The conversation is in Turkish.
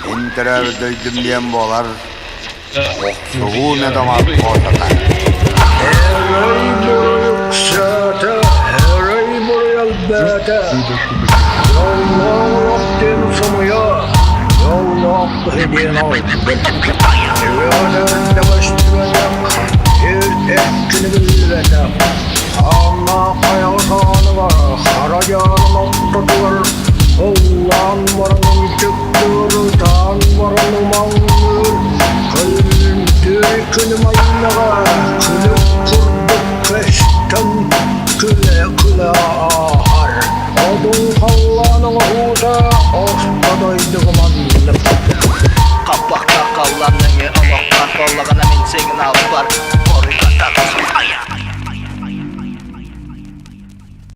İntere döydüm diyen bolar. Oksuğu ne zaman ortada. Herey buruk sata, herey buruk bata. Yollar yaptım samuya, yollar hediyen aldım. Evvelerde başladım, her etkini bilmedim. Ama ayağı kanı var, haracağın ortadı var. Allah'ın varının çıktığını, tan varının mağdur. Kalbim türkünüm aynağa, kılıp kurduk peşten, küle küle ahar. Odun kallanın huda, ortadaydı kumandım. Kapakta kallanın ye, alaklar kollagana min segin alpar. Orika taksın aya.